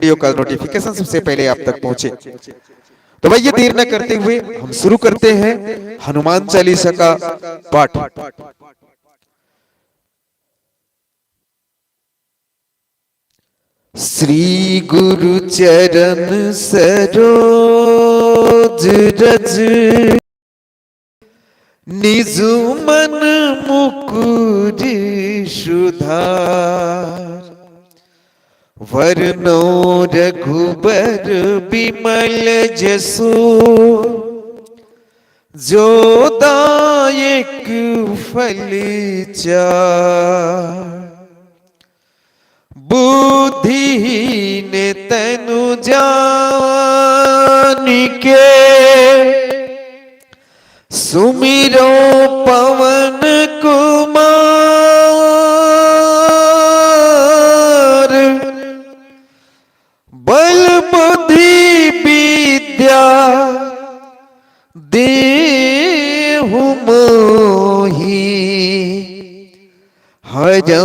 Video का notification सबसे पहले आप तक पहुंचे। तो भाई ये देर न करते हुए हम शुरू करते हैं हनुमान चालीसा का पाठ। श्री गुरु चरण सरोज रज निजु मन मुकुर सुधार। वरनो रघुबर बिमल जसो जो दायक फल चार। बुद्धिहीन तनु जानिके सुमिरो पवन कुमार। बल बुद्धि विद्या देहु मोहि हर